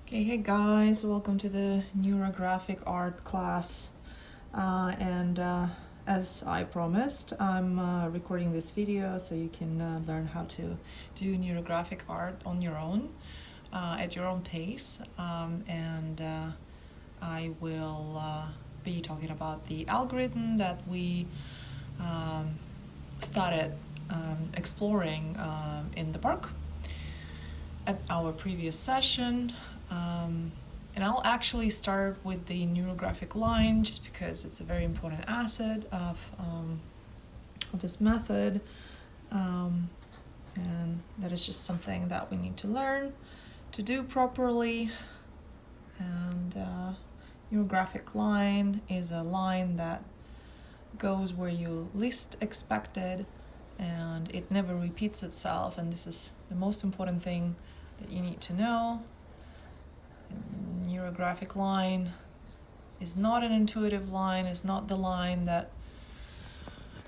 Okay, hey guys, welcome to the Neurographic Art class. As I promised, I'm recording this video so you can learn how to do neurographic art on your own, at your own pace. I will be talking about the algorithm that we started exploring in the park at our previous session. And I'll actually start with the neurographic line just because it's a very important asset of this method, and that is just something that we need to learn to do properly. And neurographic line is a line that goes where you least expected, and it never repeats itself, and this is the most important thing that you need to know. Neurographic line is not an intuitive line, it's not the line that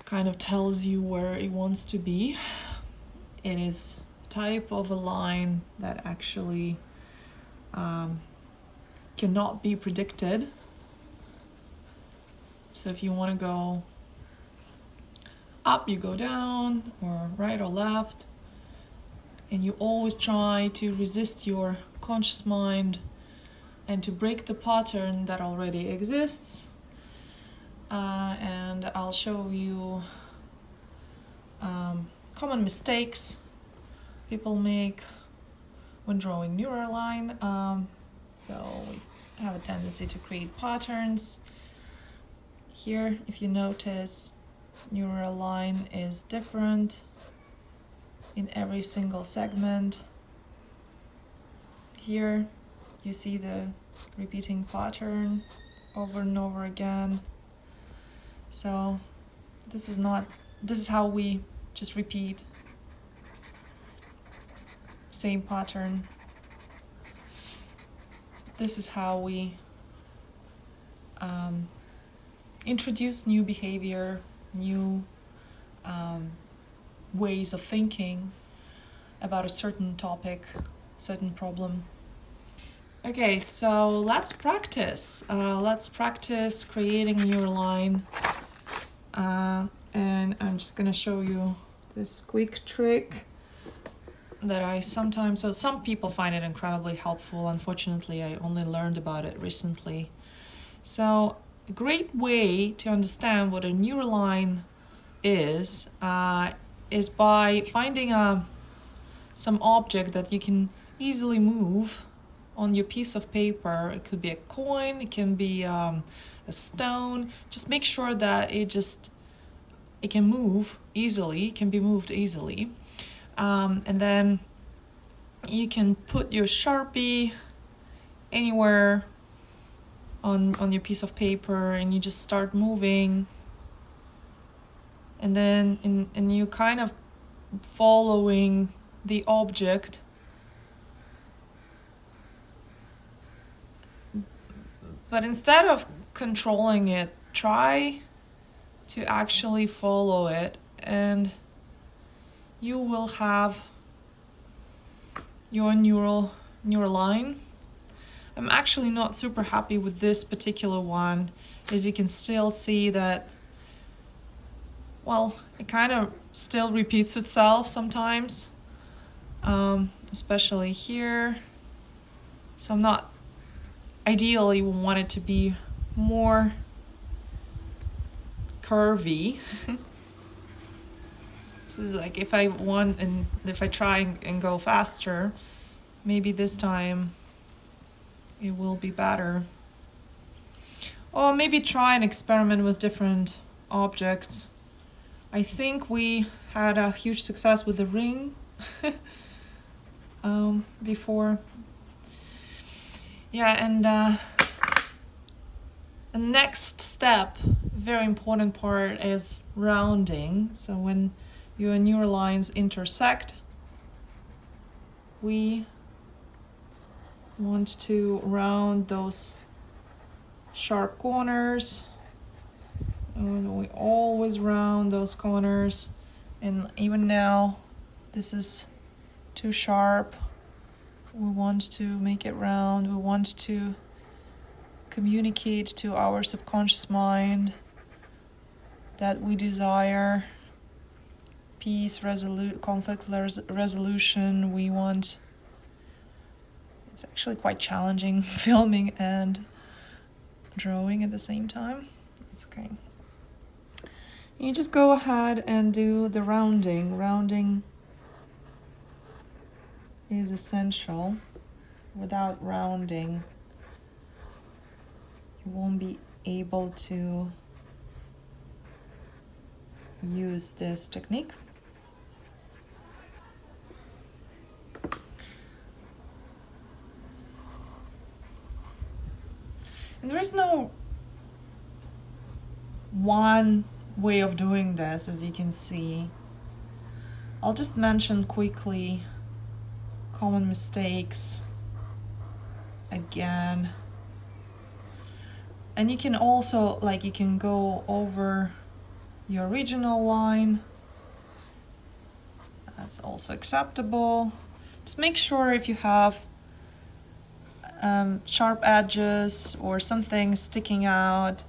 kind of tells you where it wants to be. It is a type of a line that actually cannot be predicted. So if you want to go up, you go down, or right or left, and you always try to resist your conscious mind and to break the pattern that already exists. And I'll show you common mistakes people make when drawing neural line. So we have a tendency to create patterns. Here, if you notice, neural line is different in every single segment. Here you see the repeating pattern over and over again. So this is how we just repeat same pattern. This is how we introduce new behavior, new ways of thinking about a certain topic, certain problem. Okay, so let's practice. Let's practice creating your line. And I'm just gonna show you this quick trick that I sometimes, so some people find it incredibly helpful. Unfortunately, I only learned about it recently. So a great way to understand what a neural line is by finding some object that you can easily move on your piece of paper. It could be a coin, it can be a stone. Just make sure that it can move easily, can be moved easily. And then you can put your Sharpie anywhere on your piece of paper, and you just start moving. And then and you kind of following the object. But instead of controlling it, try to actually follow it, and you will have your neural line. I'm actually not super happy with this particular one, as you can still see that, well, it kind of still repeats itself sometimes, especially here. So I'm not, ideally want it to be more curvy. So this is like if I want, and if I try and go faster, maybe this time it will be better. Or maybe try and experiment with different objects. I think we had a huge success with the ring before. Yeah, and the next step, very important part, is rounding. So when your neural lines intersect, we want to round those sharp corners. And we always round those corners. And even now, this is too sharp. We want to make it round. We want to communicate to our subconscious mind that we desire peace, conflict resolution. We want, it's actually quite challenging filming and drawing at the same time. It's okay. You just go ahead and do the rounding. Rounding is essential. Without rounding, you won't be able to use this technique. And there is no one way of doing this, as you can see. I'll just mention quickly common mistakes again. And you can also, like, you can go over your original line. That's also acceptable. Just make sure if you have sharp edges or something sticking out,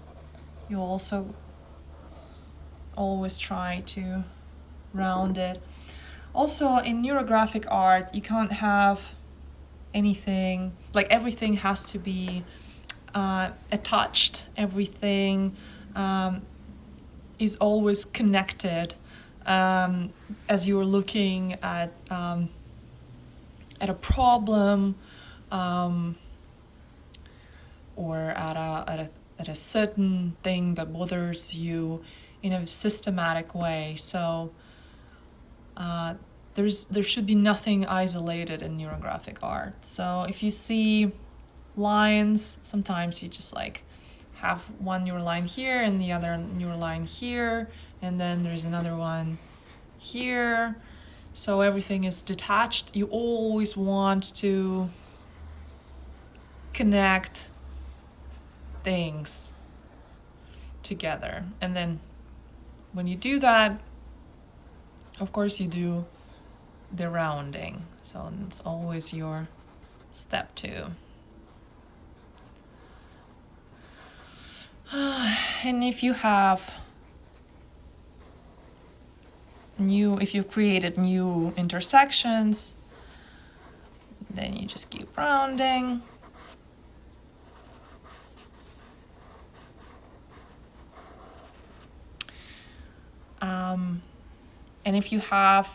you also always try to round it. Also, in neurographic art, you can't have anything, like everything has to be attached. Everything is always connected as you're looking at a problem or at a certain thing that bothers you in a systematic way. So there should be nothing isolated in neurographic art. So if you see lines, sometimes you just like have one neural line here and the other neural line here, and then there's another one here. So everything is detached. You always want to connect things together. And then when you do that, of course you do the rounding. So it's always your step 2. And if you have if you've created new intersections, then you just keep rounding. And if you have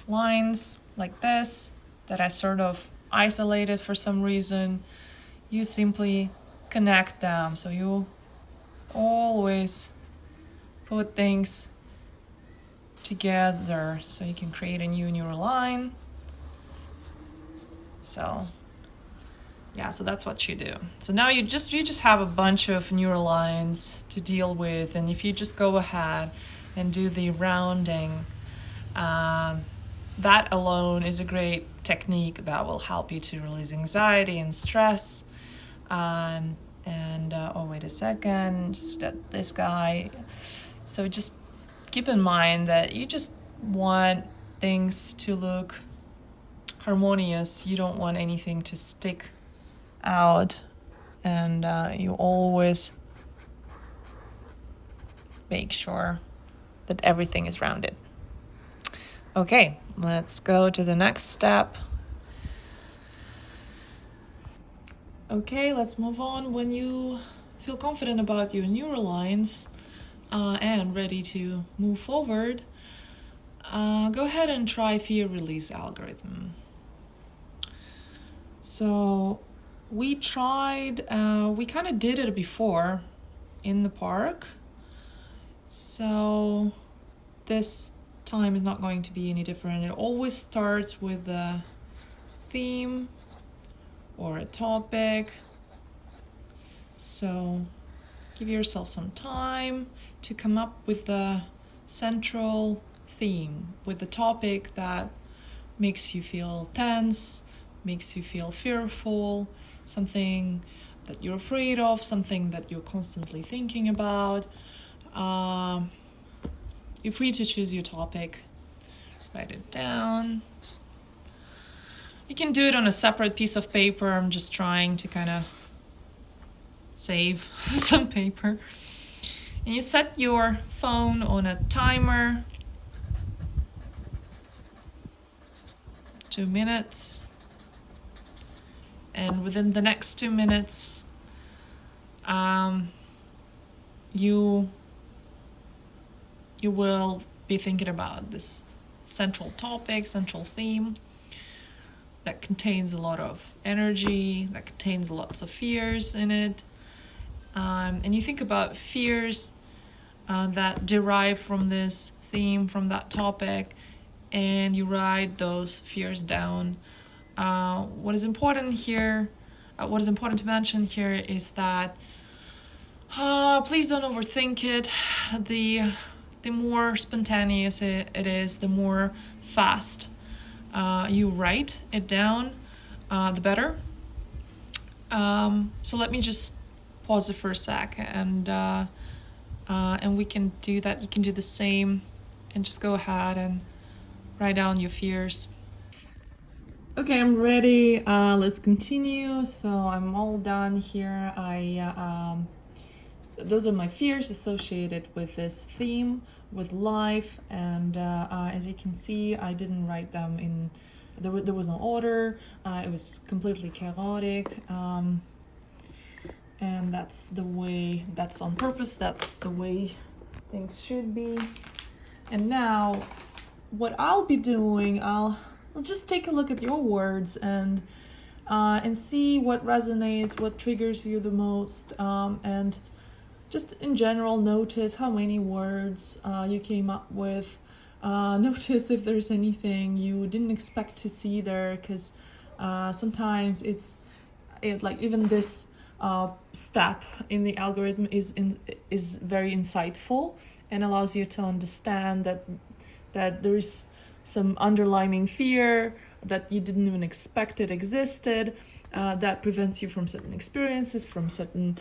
lines like this that are sort of isolated for some reason, you simply connect them. So you always put things together so you can create a new neural line. So yeah, so that's what you do. So now you just have a bunch of neural lines to deal with, and if you just go ahead and do the rounding, that alone is a great technique that will help you to release anxiety and stress. Oh, wait a second, just at this guy. So just keep in mind that you just want things to look harmonious. You don't want anything to stick out, and you always make sure that everything is rounded. Okay, let's go to the next step. Okay, let's move on. When you feel confident about your neural lines and ready to move forward, go ahead and try fear release algorithm. So we tried, we kind of did it before in the park. So this time is not going to be any different. It always starts with a theme or a topic. So give yourself some time to come up with the central theme, with the topic that makes you feel tense, makes you feel fearful, something that you're afraid of, something that you're constantly thinking about. You're free to choose your topic, write it down. You can do it on a separate piece of paper. I'm just trying to kind of save some paper. And you set your phone on a timer. 2 minutes. And within the next 2 minutes, you will be thinking about this central topic, central theme that contains a lot of energy, that contains lots of fears in it. And you think about fears that derive from this theme, from that topic, and you write those fears down. What is important here, what is important to mention here is that please don't overthink it. The more spontaneous it is, the more fast you write it down, the better. So let me just pause it for a sec, and we can do that. You can do the same, and just go ahead and write down your fears. Okay, I'm ready. Let's continue. So I'm all done here. Those are my fears associated with this theme, with life, and as you can see, I didn't write them in, there was no order. It was completely chaotic, and that's on purpose. That's the way things should be. And now what I'll be doing, I'll just take a look at your words and see what resonates, what triggers you the most, and just in general notice how many words you came up with. Notice if there's anything you didn't expect to see there, because sometimes like even this step in the algorithm is very insightful and allows you to understand that there is some underlying fear that you didn't even expect it existed, that prevents you from certain experiences, from certain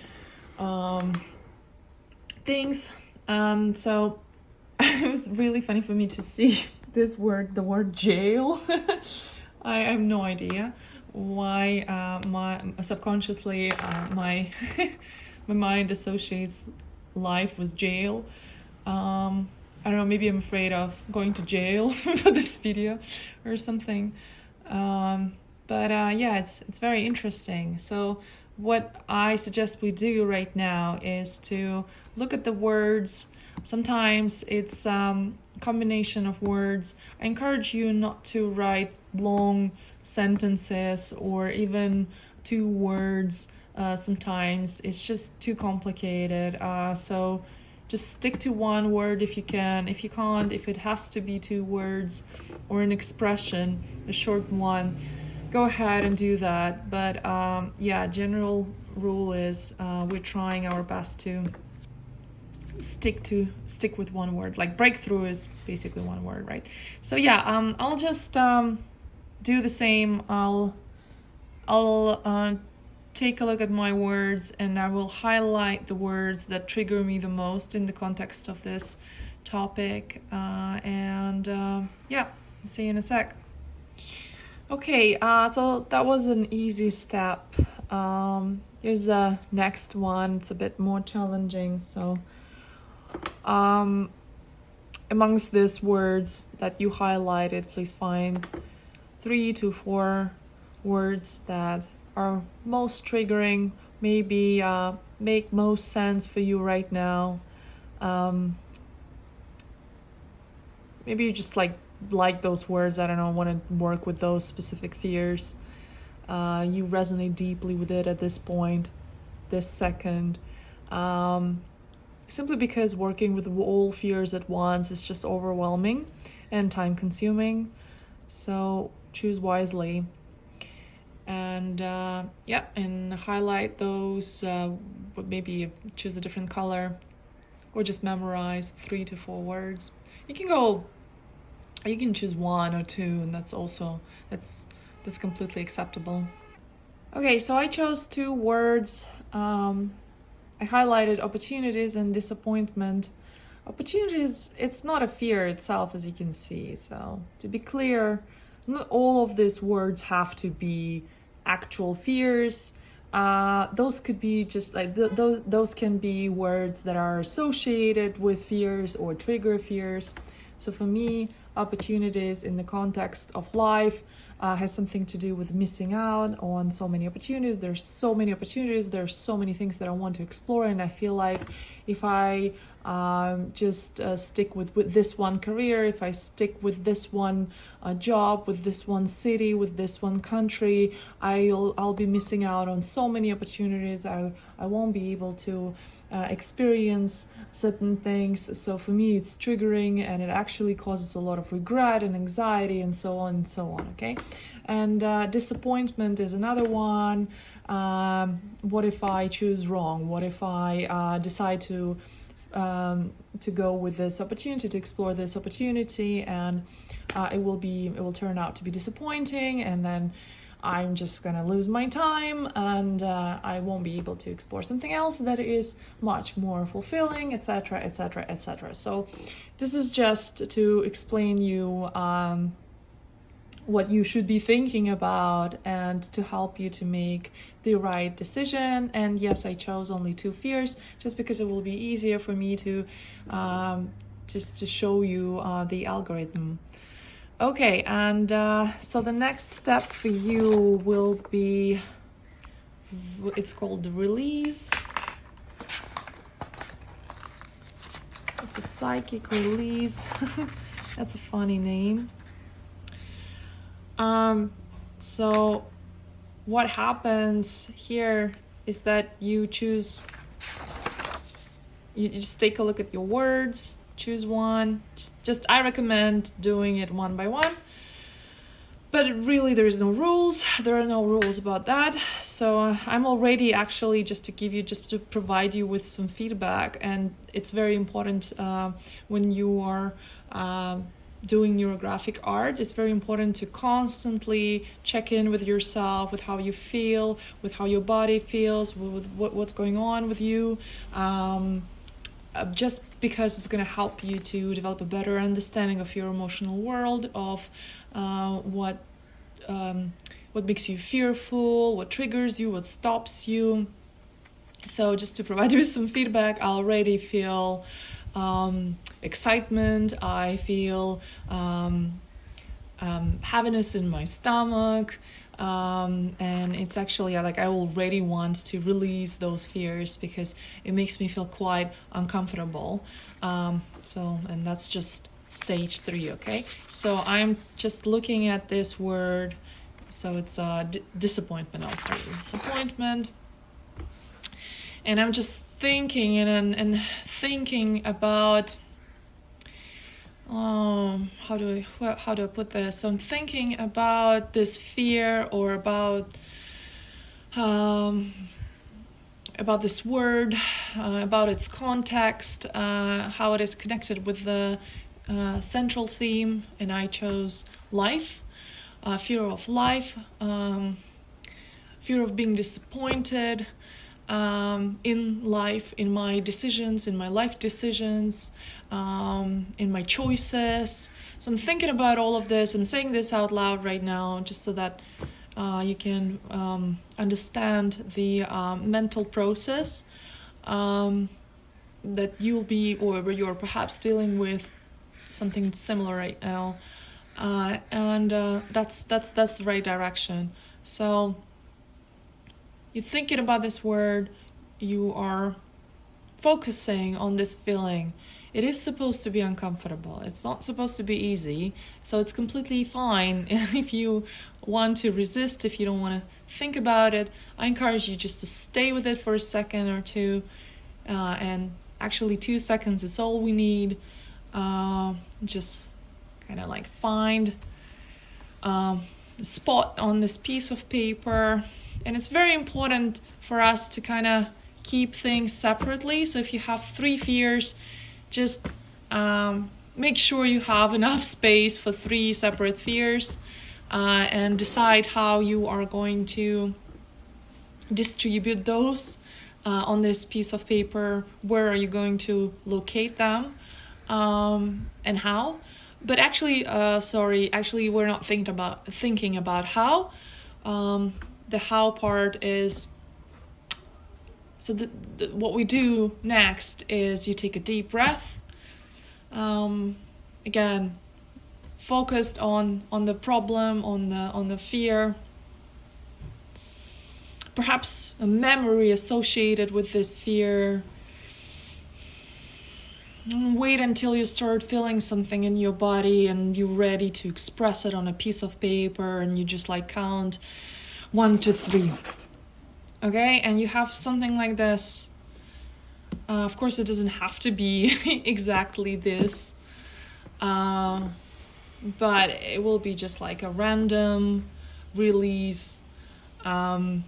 things. So it was really funny for me to see this word, the word jail. I have no idea why my subconsciously my mind associates life with jail. I don't know, maybe I'm afraid of going to jail for this video or something. But yeah, it's very interesting. So what I suggest we do right now is to look at the words. Sometimes it's combination of words. I encourage you not to write long sentences or even 2 words. Sometimes it's just too complicated. So just stick to 1 word if you can. If you can't, if it has to be 2 words or an expression, a short one, go ahead and do that. But yeah, general rule is we're trying our best to stick with 1 word. Like breakthrough is basically 1 word, right? So yeah, I'll just do the same. I'll take a look at my words, and I will highlight the words that trigger me the most in the context of this topic. Yeah, see you in a sec. Okay, so that was an easy step. Here's the next one. It's a bit more challenging. So amongst these words that you highlighted, please find 3 to 4 words that are most triggering, maybe make most sense for you right now. Maybe you just like those words, I don't know, want to work with those specific fears. You resonate deeply with it at this point, this second. Simply because working with all fears at once is just overwhelming and time consuming. So choose wisely. And yeah, and highlight those, maybe choose a different color, or just memorize 3 to 4 words. You can choose 1 or 2, and that's completely acceptable. Okay, so I chose 2 words. I highlighted opportunities and disappointment. Opportunities, it's not a fear itself, as you can see. So to be clear, not all of these words have to be actual fears. Those could be just like those can be words that are associated with fears or trigger fears. So for me, opportunities in the context of life has something to do with missing out on so many opportunities. There's so many opportunities. There's so many things that I want to explore, and I feel like if I just stick with this one career, if I stick with this one job, with this one city, with this one country, I'll be missing out on so many opportunities. I won't be able to experience certain things. So for me, it's triggering, and it actually causes a lot of regret and anxiety and so on and so on. Okay, and disappointment is another one. What if I choose wrong? What if I decide to go with this opportunity, to explore this opportunity, and it will turn out to be disappointing, and then I'm just gonna lose my time, and I won't be able to explore something else that is much more fulfilling, etc., etc., etc. So this is just to explain you what you should be thinking about and to help you to make the right decision. And yes, I chose only 2 fears just because it will be easier for me to just to show you the algorithm. Okay, and so the next step for you will be, it's called the release. It's a psychic release. That's a funny name. So what happens here is that you just take a look at your words, choose one. Just I recommend doing it one by one, but really there is no rules. There are no rules about that. So I'm already actually just to provide you with some feedback, and it's very important when you are doing neurographic art. It's very important to constantly check in with yourself, with how you feel, with how your body feels, with what's going on with you, just because it's going to help you to develop a better understanding of your emotional world, of what makes you fearful, what triggers you, what stops you. So just to provide you with some feedback, I already feel excitement. I feel heaviness in my stomach, and it's actually like I already want to release those fears because it makes me feel quite uncomfortable. And that's just stage 3. Okay, so I'm just looking at this word. So it's disappointment. I'll say disappointment, and I'm just thinking and thinking about how do I put this? So I'm thinking about this fear, or about this word, about its context, how it is connected with the central theme, and I chose life, fear of life, fear of being disappointed in life, in my decisions, in my life decisions, in my choices. So I'm thinking about all of this. I'm saying this out loud right now just so that you can understand the mental process that you'll be, or you're perhaps dealing with something similar right now, and that's the right direction. So you're thinking about this word, you are focusing on this feeling. It is supposed to be uncomfortable. It's not supposed to be easy. So it's completely fine if you want to resist, if you don't want to think about it. I encourage you just to stay with it for a second or two. And actually 2 seconds, it's all we need. Just kind of like find a spot on this piece of paper. And it's very important for us to kind of keep things separately. So if you have 3 fears, just make sure you have enough space for 3 separate fears, and decide how you are going to distribute those on this piece of paper. Where are you going to locate them, and how? But actually, actually we're not thinking about how. The how part is, so what we do next is you take a deep breath. Again, focused on the problem, on the fear, perhaps a memory associated with this fear. Wait until you start feeling something in your body and you're ready to express it on a piece of paper, and you just like count 1 to 3. Okay, and you have something like this. Of course, it doesn't have to be exactly this, but it will be just like a random release, and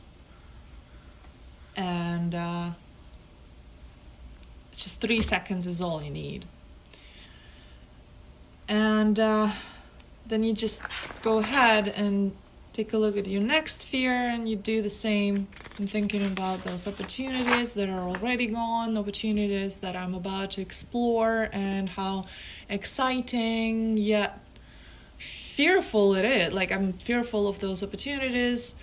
it's just 3 seconds is all you need. And then you just go ahead and take a look at your next fear, and you do the same. I'm thinking about those opportunities that are already gone, opportunities that I'm about to explore, and how exciting yet fearful it is. Like, I'm fearful of those opportunities.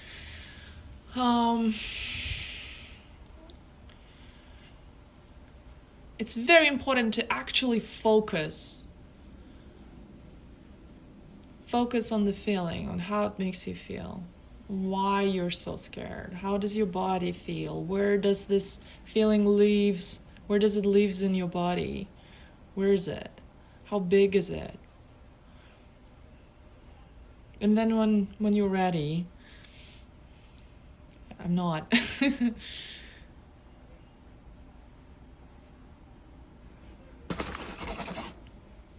It's very important to actually focus on the feeling, on how it makes you feel, why you're so scared, how does your body feel, where does this feeling lives, where does it lives in your body, where is it, how big is it? And then when you're ready, I'm not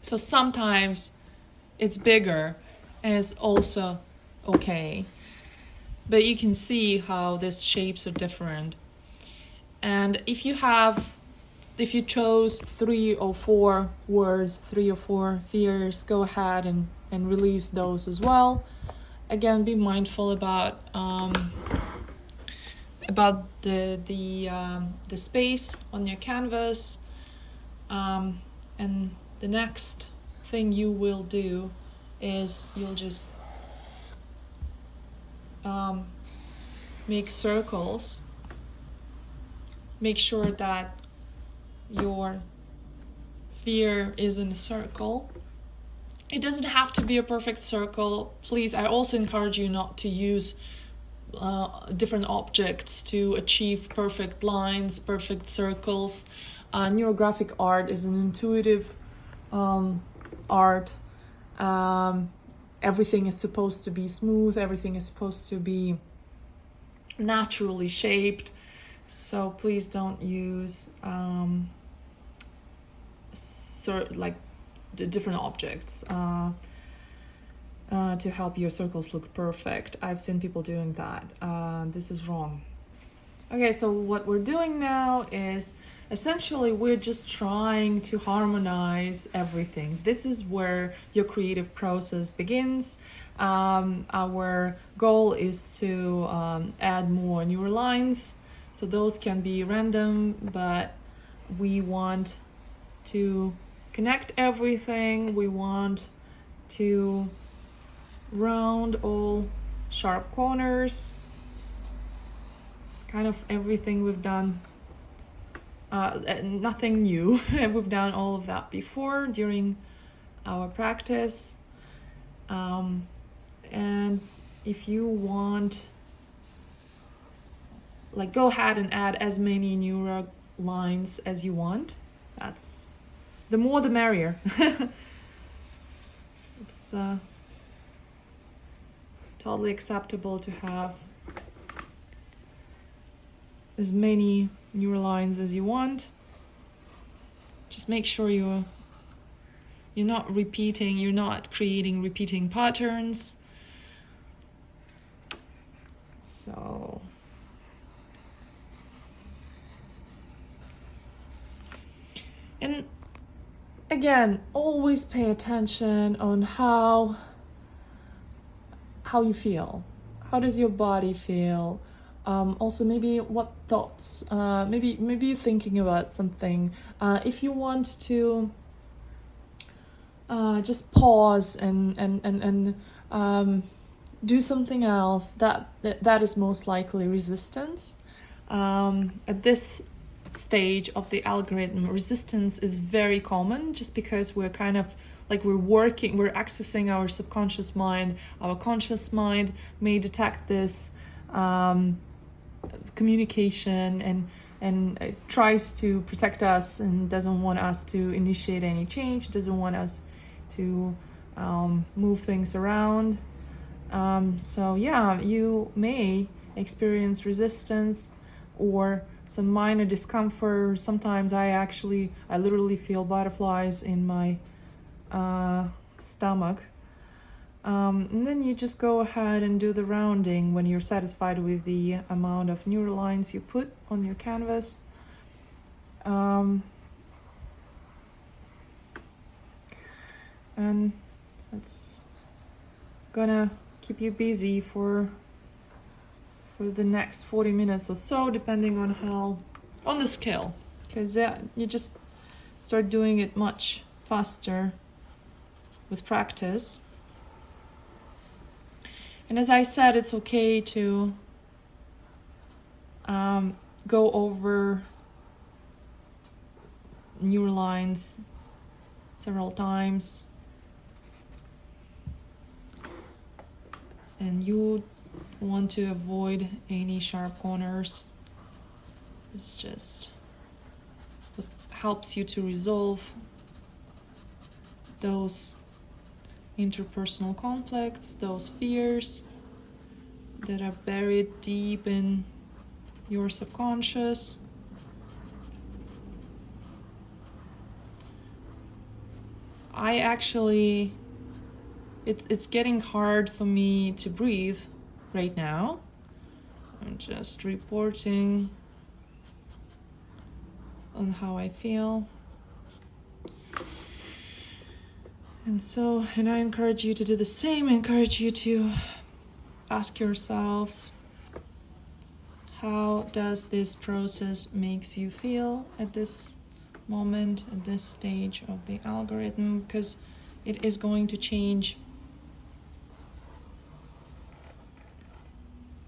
so sometimes it's bigger, and it's also okay. But you can see how these shapes are different. And if you chose 3 or 4 words, 3 or 4 fears, go ahead and release those as well. Again, be mindful about the space on your canvas. And the next thing you will do is you'll just make circles. Make sure that your fear is in a circle. It doesn't have to be a perfect circle. Please, I also encourage you not to use different objects to achieve perfect lines, perfect circles. Neurographic art is an intuitive art. Everything is supposed to be smooth, everything is supposed to be naturally shaped, so please don't use like the different objects to help your circles look perfect. I've seen people doing that. This is wrong. Okay, so what we're doing now is essentially we're just trying to harmonize everything. This is where your creative process begins. Our goal is to add more newer lines, so those can be random, but we want to connect everything. We want to round all sharp corners, kind of everything we've done. Nothing new. We've done all of that before during our practice. And if you want, like, go ahead and add as many newer lines as you want. That's the more the merrier. It's totally acceptable to have as many newer lines as you want. Just make sure you're not repeating, you're not creating repeating patterns. So and again, always pay attention on how you feel. How does your body feel? Also, maybe what thoughts, maybe you're thinking about something. If you want to just pause and do something else, that is most likely resistance. At this stage of the algorithm, resistance is very common just because we're kind of like we're accessing our subconscious mind. Our conscious mind may detect this communication and it tries to protect us and doesn't want us to initiate any change, doesn't want us to move things around. So yeah, you may experience resistance or some minor discomfort. Sometimes I literally feel butterflies in my stomach. And then you just go ahead and do the rounding when you're satisfied with the amount of neural lines you put on your canvas. And it's gonna keep you busy for the next 40 minutes or so, depending on the scale, because you just start doing it much faster with practice. And as I said, it's okay to go over neural lines several times. And you want to avoid any sharp corners. It's just what helps you to resolve those interpersonal conflicts, those fears that are buried deep in your subconscious. It's getting hard for me to breathe right now. I'm just reporting on how I feel. And I encourage you to do the same. I encourage you to ask yourselves, how does this process makes you feel at this moment, at this stage of the algorithm? Because it is going to change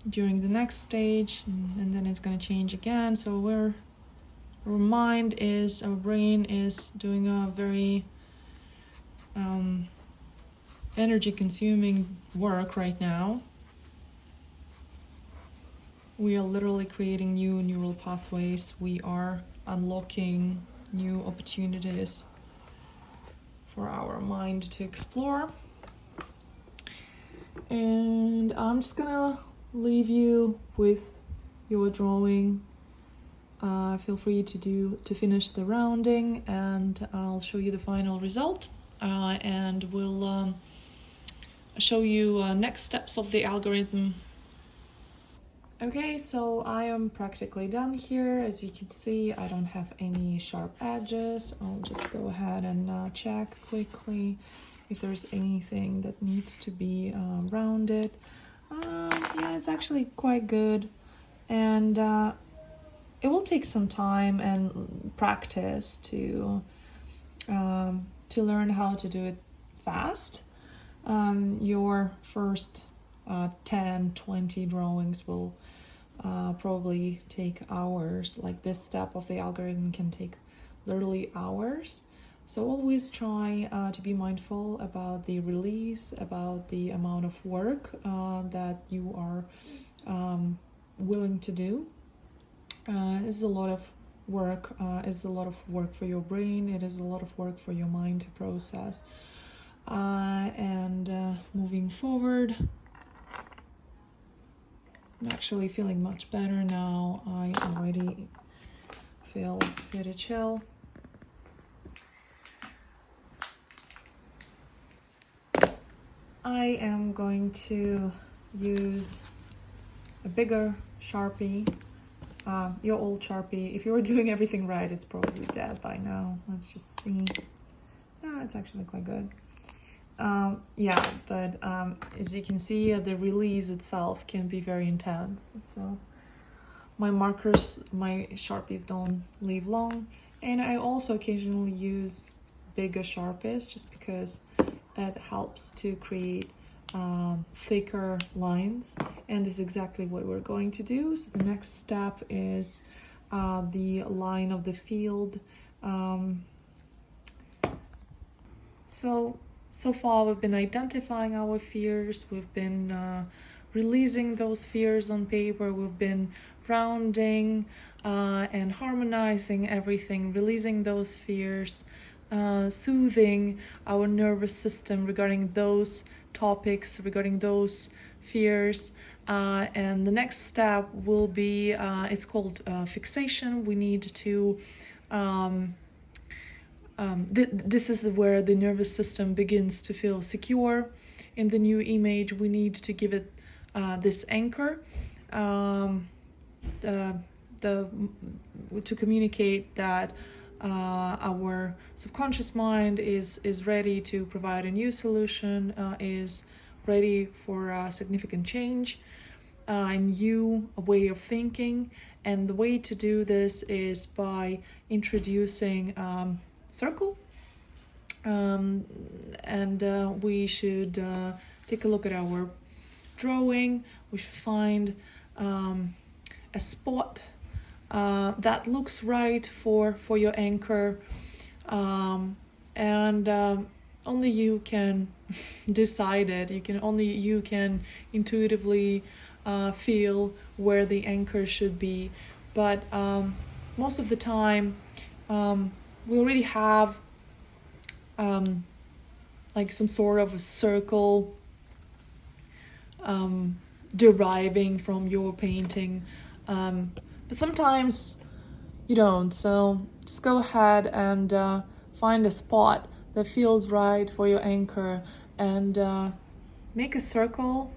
during the next stage, and then it's going to change again. So our brain is doing a very energy consuming work right now. We are literally creating new neural pathways. We are unlocking new opportunities for our mind to explore. And I'm just gonna leave you with your drawing. Feel free to finish the rounding, and I'll show you the final result, and we'll show you next steps of the algorithm. Okay, so I am practically done here. As you can see, I don't have any sharp edges. I'll just go ahead and check quickly if there's anything that needs to be rounded. Yeah, it's actually quite good, and it will take some time and practice to learn how to do it fast. Your first 10-20 drawings will probably take hours. Like this step of the algorithm can take literally hours. So always try to be mindful about the release, about the amount of work that you are willing to do. It's a lot of work. It's a lot of work for your brain. It is a lot of work for your mind to process. And moving forward, I'm actually feeling much better now. I already feel pretty chill. I am going to use a bigger Sharpie, your old Sharpie. If you were doing everything right, it's probably dead by now. Let's just see. It's actually quite good. Yeah, but as you can see, the release itself can be very intense. So my Sharpies don't leave long. And I also occasionally use bigger Sharpies, just because it helps to create thicker lines, and this is exactly what we're going to do. So the next step is the line of the field. So far we've been identifying our fears, we've been releasing those fears on paper, we've been rounding and harmonizing everything, releasing those fears, soothing our nervous system regarding those topics, regarding those fears. And the next step will be, it's called fixation. We need to this is where the nervous system begins to feel secure in the new image. We need to give it this anchor to communicate that our subconscious mind is ready to provide a new solution, is ready for a significant change, a new way of thinking. And the way to do this is by introducing circle, and we should take a look at our drawing. We should find a spot that looks right for your anchor, and only you can decide it. You can intuitively feel where the anchor should be, but most of the time we already have like some sort of a circle deriving from your painting, but sometimes you don't. So just go ahead and find a spot that feels right for your anchor, and make a circle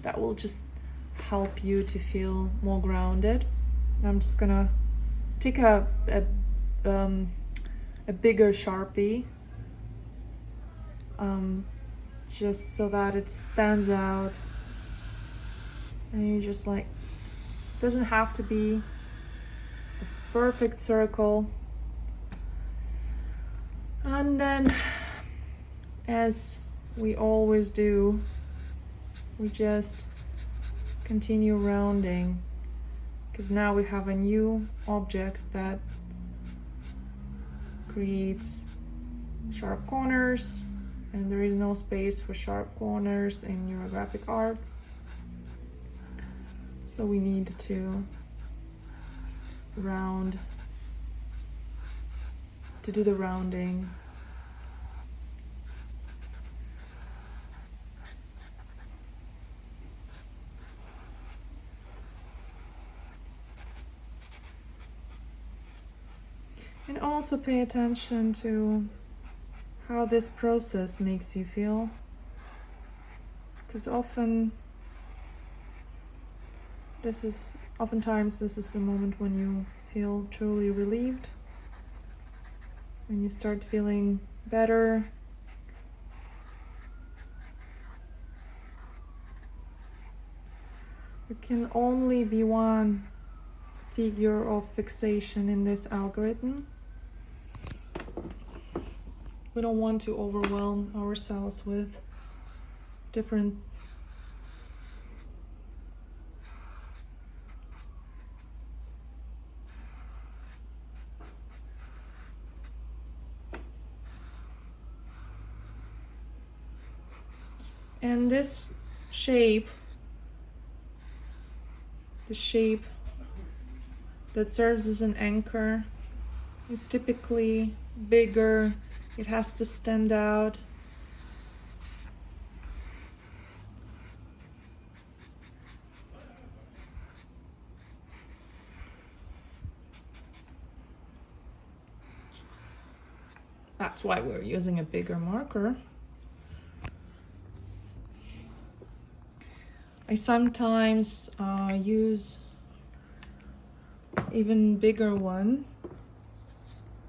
that will just help you to feel more grounded. I'm just gonna take a bigger Sharpie, just so that it stands out, and you just like, doesn't have to be a perfect circle. And then, as we always do, we just continue rounding, because now we have a new object that creates sharp corners, and there is no space for sharp corners in Neurographic Art. So we need to round, to do the rounding. And also pay attention to how this process makes you feel, because oftentimes this is the moment when you feel truly relieved, when you start feeling better. There can only be one figure of fixation in this algorithm. We don't want to overwhelm ourselves with different and this shape, the shape that serves as an anchor, is typically bigger. It has to stand out. That's why we're using a bigger marker. I sometimes use even bigger one,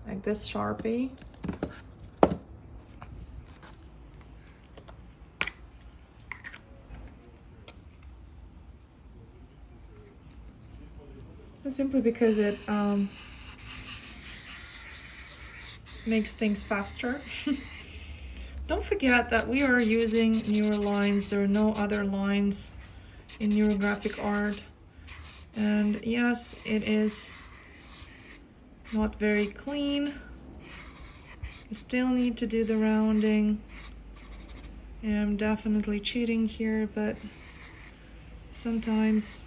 like this Sharpie. Simply because it makes things faster. Don't forget that we are using newer lines. There are no other lines in Neurographic Art. And yes, it is not very clean. You still need to do the rounding. And I'm definitely cheating here, but sometimes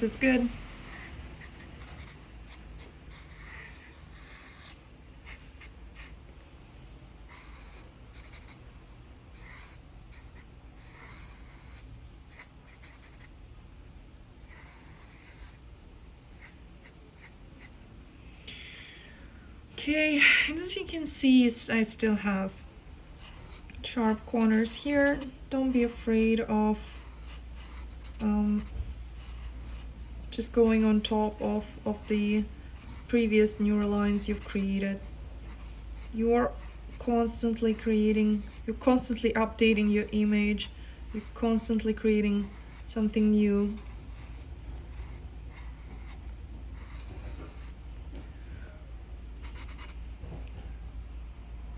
it's good. Okay, and as you can see, I still have sharp corners here. Don't be afraid of just going on top of the previous neural lines you've created. You're constantly creating, you're constantly updating your image, you're constantly creating something new.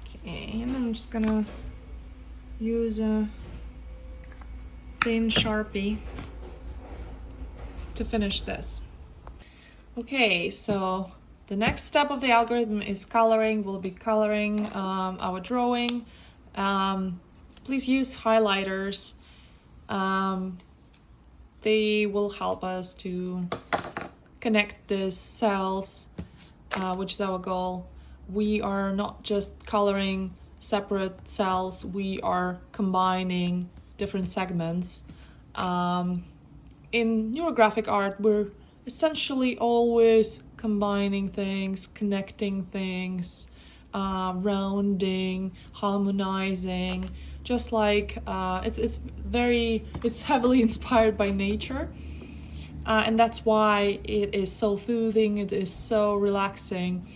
Okay, and I'm just gonna use a thin Sharpie to finish this. Okay, so the next step of the algorithm is coloring. We'll be coloring our drawing. Please use highlighters. They will help us to connect the cells, which is our goal. We are not just coloring separate cells, we are combining different segments. In Neurographic Art, we're essentially always combining things, connecting things, rounding, harmonizing, just like it's heavily inspired by nature. And that's why it is so soothing, it is so relaxing,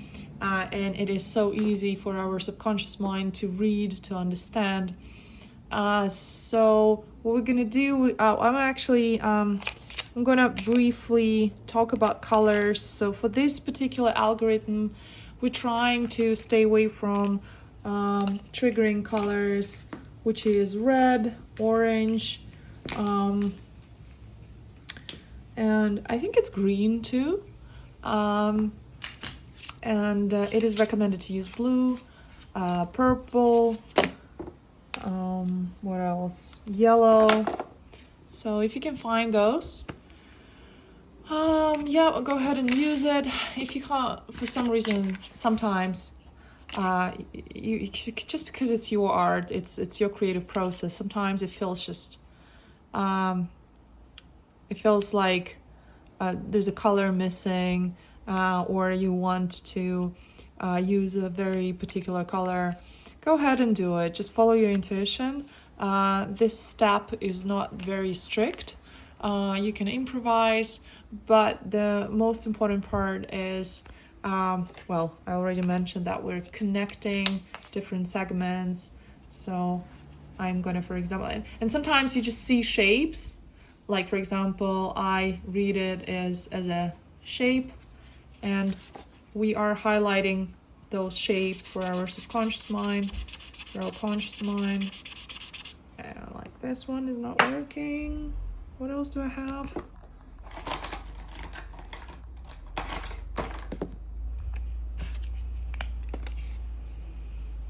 and it is so easy for our subconscious mind to read, to understand. So what we're gonna do, I'm gonna briefly talk about colors. So for this particular algorithm, we're trying to stay away from triggering colors, which is red, orange, and I think it's green too. And it is recommended to use blue, purple, what else? Yellow. So if you can find those, yeah, go ahead and use it. If you can't, for some reason, sometimes, you just because it's your art, it's your creative process. Sometimes it feels just, it feels like there's a color missing, or you want to use a very particular color. Go ahead and do it. Just follow your intuition. This step is not very strict. You can improvise, but the most important part is, well, I already mentioned that we're connecting different segments. So I'm gonna, for example, and sometimes you just see shapes. Like, for example, I read it as a shape, and we are highlighting those shapes for our subconscious mind, for our conscious mind. And like this one is not working. What else do I have?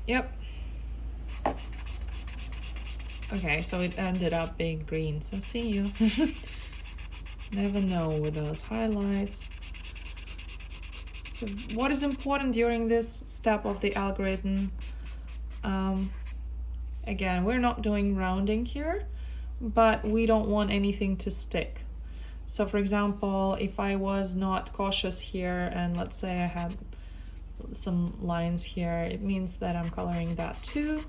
Yep. Okay, so it ended up being green, so see you. Never know with those highlights. So what is important during this step of the algorithm? Again, we're not doing rounding here, but we don't want anything to stick. So for example, if I was not cautious here, and let's say I had some lines here, it means that I'm coloring that too.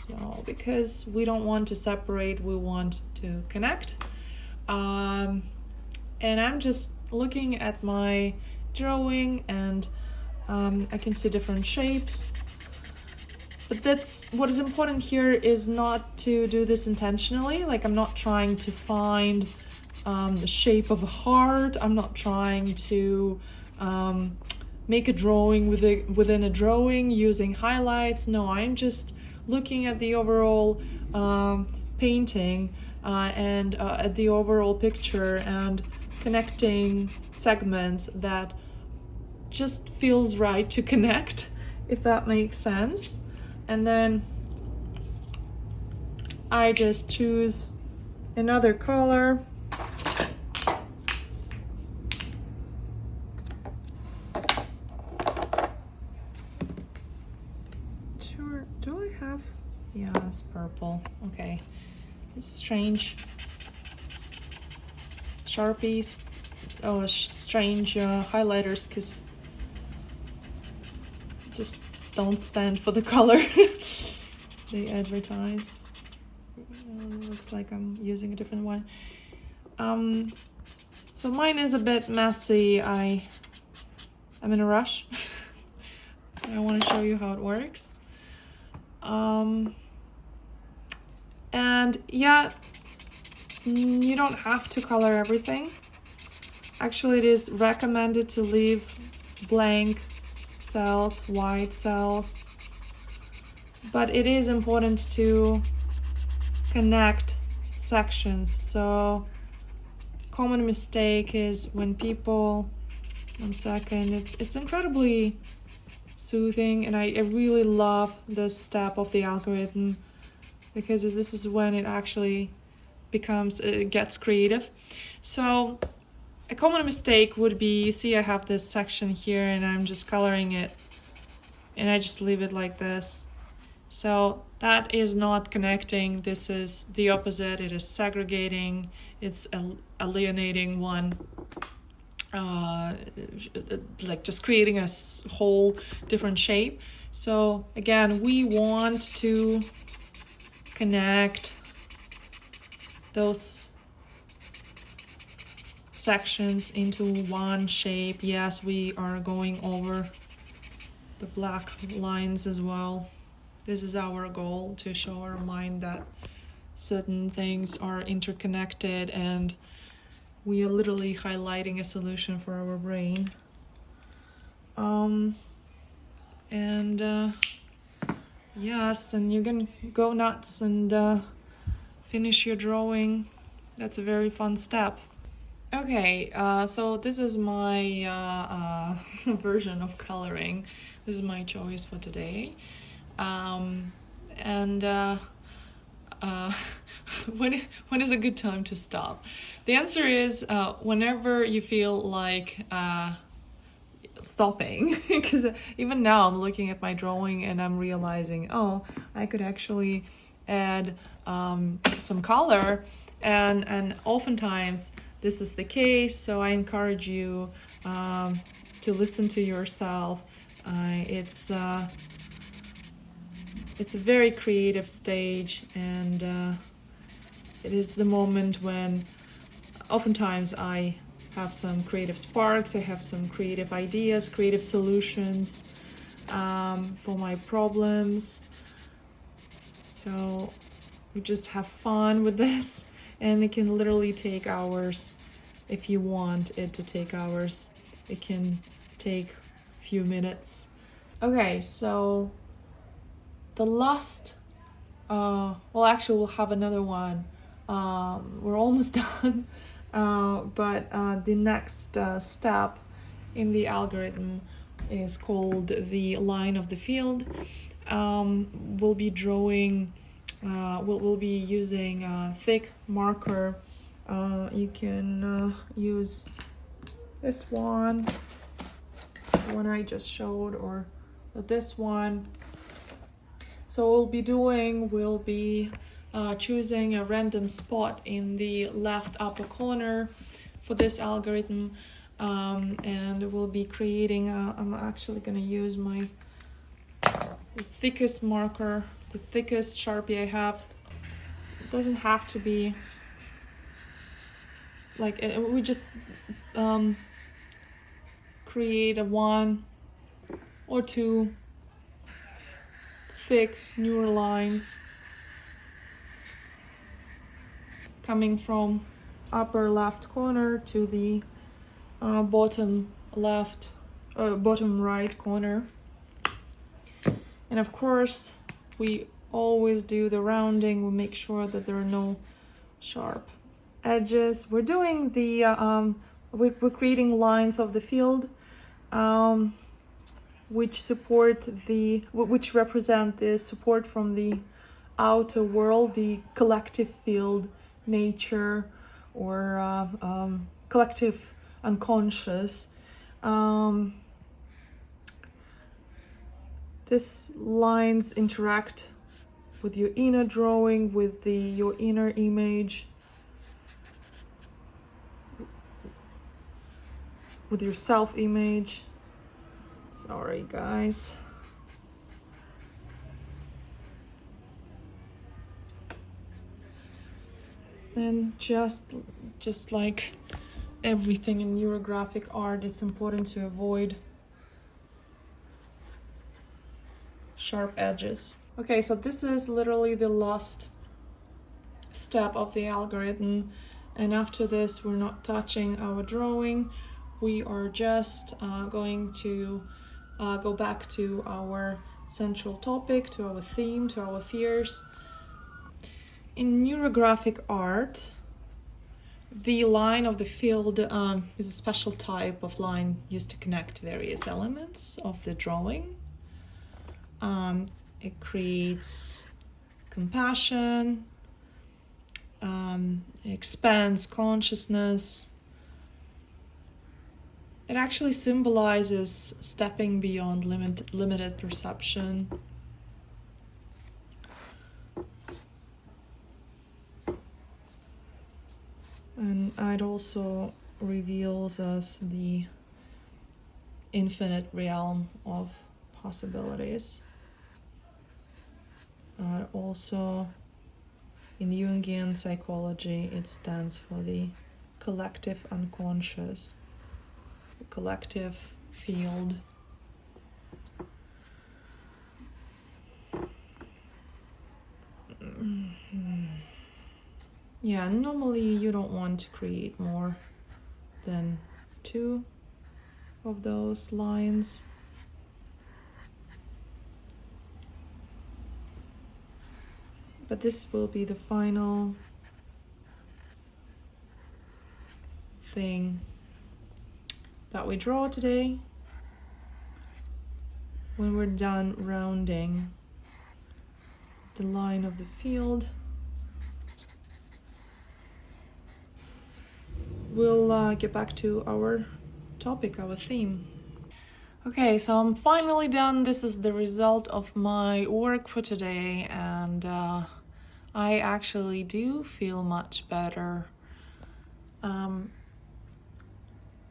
So because we don't want to separate, we want to connect. And I'm just looking at my drawing, and I can see different shapes. But that's what is important here, is not to do this intentionally. Like, I'm not trying to find shape of a heart. I'm not trying to make a drawing within a drawing using highlights. No, I'm just looking at the overall painting and at the overall picture and connecting segments that just feels right to connect, if that makes sense. And then I just choose another color. Sure, do I have? Yeah, it's purple. Okay, it's strange. Sharpies, oh, strange highlighters, because just don't stand for the color they advertise. Looks like I'm using a different one. So mine is a bit messy. I'm in a rush. I want to show you how it works. And yeah, you don't have to color everything. Actually, it is recommended to leave blank cells, white cells, but it is important to connect sections. So common mistake is when people, one second, it's incredibly soothing, and I really love this step of the algorithm, because this is when it actually gets creative. So a common mistake would be, see, I have this section here and I'm just coloring it and I just leave it like this. So that is not connecting. This is the opposite. It is segregating. It's alienating one. Like just creating a whole different shape. So again, we want to connect those sections into one shape. Yes, we are going over the black lines as well. This is our goal, to show our mind that certain things are interconnected, and we are literally highlighting a solution for our brain. Yes, and you can go nuts and finish your drawing. That's a very fun step. Okay, so this is my version of coloring. This is my choice for today. When is a good time to stop? The answer is whenever you feel like stopping, because even now I'm looking at my drawing and I'm realizing, oh, I could actually add some color, and oftentimes this is the case. So I encourage you to listen to yourself. It's a very creative stage, and it is the moment when oftentimes I have some creative sparks, I have some creative ideas, creative solutions for my problems. So we just have fun with this, and it can literally take hours. If you want it to take hours, it can take a few minutes. Okay, so the last, well, actually we'll have another one. We're almost done. But the next step in the algorithm is called the line of the field. We'll be drawing, we'll be using a thick marker. You can use this one, the one I just showed, or this one. So we'll be choosing a random spot in the left upper corner for this algorithm, and we'll be creating I'm actually going to use the thickest marker, the thickest Sharpie I have. It doesn't have to be like we just create a 1 or 2 thick newer lines coming from upper left corner to the bottom right corner. And of course, we always do the rounding. We make sure that there are no sharp edges. We're doing the we're creating lines of the field, which represent the support from the outer world, the collective field, nature, or collective unconscious. These lines interact with your inner drawing, with your inner image, with your self-image. Sorry, guys. And just like everything in neurographic art, it's important to avoid sharp edges. Okay, so this is literally the last step of the algorithm, and after this we're not touching our drawing. We are just going to go back to our central topic, to our theme, to our fears. In neurographic art, the line of the field is a special type of line used to connect various elements of the drawing. It creates compassion, expands consciousness. It actually symbolizes stepping beyond limited perception. And it also reveals us the infinite realm of possibilities. Also, in Jungian psychology, it stands for the collective unconscious, the collective field. Yeah, normally you don't want to create more than 2 of those lines. But this will be the final thing that we draw today. When we're done rounding the line of the field, we'll get back to our topic, our theme. Okay, so I'm finally done. This is the result of my work for today, and I actually do feel much better.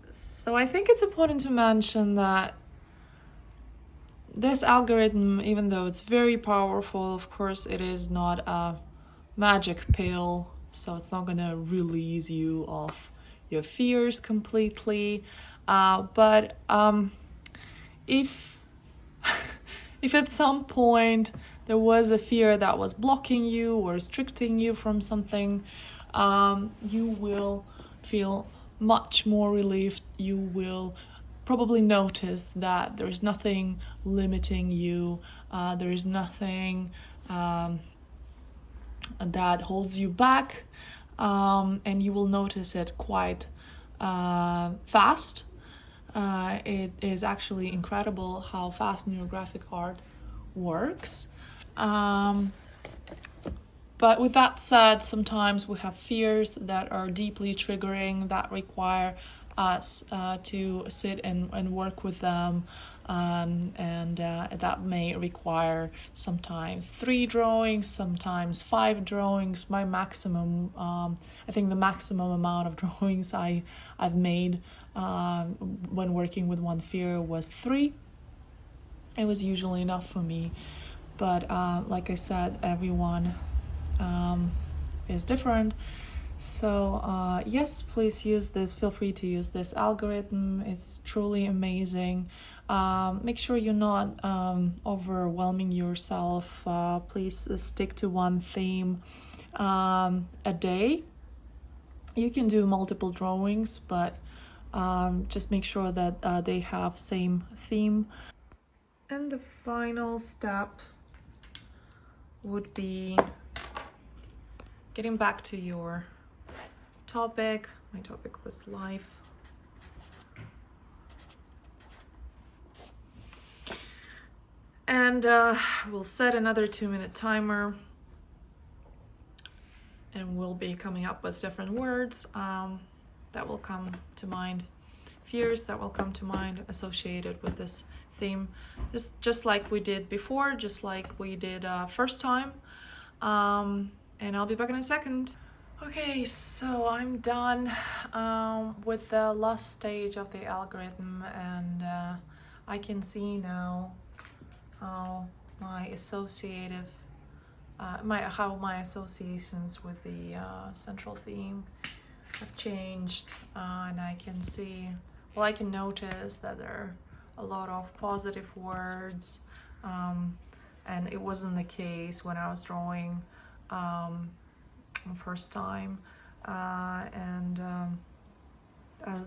So I think it's important to mention that this algorithm, even though it's very powerful, of course, it is not a magic pill, so it's not gonna release you of your fears completely. But if at some point there was a fear that was blocking you or restricting you from something, you will feel much more relieved. You will probably notice that there is nothing limiting you. There is nothing that holds you back, and you will notice it quite fast. It is actually incredible how fast neurographic art works. But with that said, sometimes we have fears that are deeply triggering, that require us to sit and work with them, and that may require sometimes 3 drawings, sometimes 5 drawings. My maximum, I think the maximum amount of drawings I've made when working with one fear was 3. It was usually enough for me, but like I said, everyone is different. So yes, please use this. Feel free to use this algorithm. It's truly amazing. Make sure you're not overwhelming yourself. Please stick to one theme a day. You can do multiple drawings, but just make sure that they have same theme. And the final step would be getting back to your topic. My topic was life. And we'll set another 2-minute timer, and we'll be coming up with different words that will come to mind, fears that will come to mind associated with this theme, just like we did before, just like we did first time. And I'll be back in a second. Okay, so I'm done with the last stage of the algorithm, and I can see now how my associative how my associations with the central theme have changed, and I can see, well, I can notice that there are a lot of positive words, and it wasn't the case when I was drawing the first time, and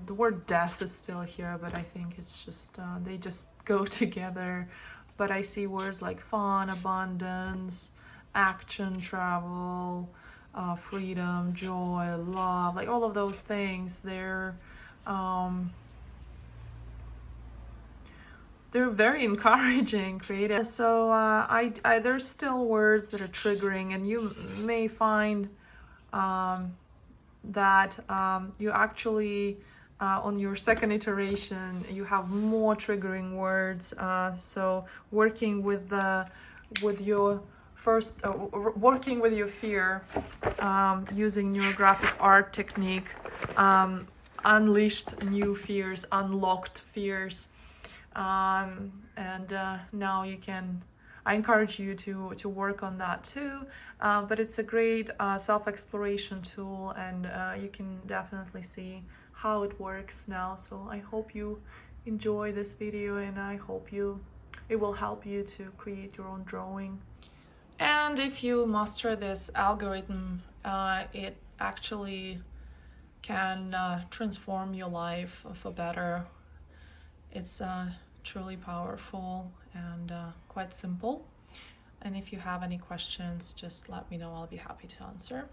the word death is still here, but I think it's just they just go together. But I see words like fun, abundance, action, travel, freedom, joy, love, like all of those things. They're very encouraging, creative. So I there's still words that are triggering, and you may find that you actually on your second iteration you have more triggering words. So working with your first working with your fear, using neurographic art technique, unleashed new fears, unlocked fears, and now you can, I encourage you to work on that too, but it's a great self-exploration tool, and you can definitely see how it works now. So I hope you enjoy this video, and I hope it will help you to create your own drawing. And if you master this algorithm, it actually can transform your life for better. It's truly powerful and quite simple. And if you have any questions, just let me know. I'll be happy to answer.